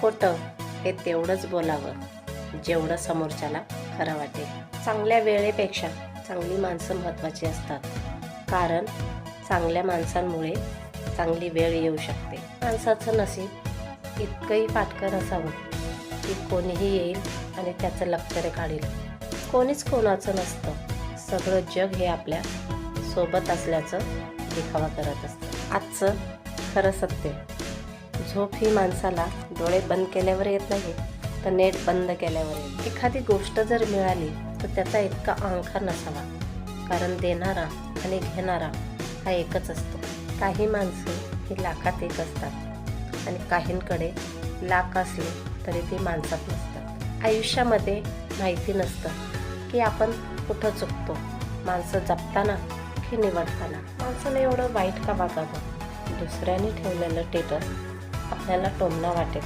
खोटं हे तेवढंच बोलावं जेवढं समोरच्याला खरं वाटेल. चांगल्या वेळेपेक्षा चांगली माणसं महत्त्वाची असतात, कारण चांगल्या माणसांमुळे चांगली वेळ येऊ शकते. माणसाचं नशीब इतकंही फाटकं नसावं की कोणीही येईल आणि त्याचं लक्तरे काढेल. कोणीच कोणाचं नसतं. सगळं जग हे आपल्या सोबत असल्याचं दिखावा करत असतं. आजचं खरं सत्य, झोप ही माणसाला डोळे बंद केल्यावर येत नाही, तर नेट बंद केल्यावर येते. एखादी गोष्ट जर मिळाली तर त्याचा इतका अहंकार नसावा, कारण देणारा आणि घेणारा हा एकच असतो. काही माणसं ही लाखात एक असतात आणि काहींकडे लाख असले तरी ती माणसात नसतात. आयुष्यामध्ये माहिती नसतं की आपण कुठं चुकतो, माणसं जपताना की निवडताना. माणसाला एवढं वाईट का वागावं? दुसऱ्याने ठेवलेलं स्टेटस आपल्याला टोमणं वाटेल,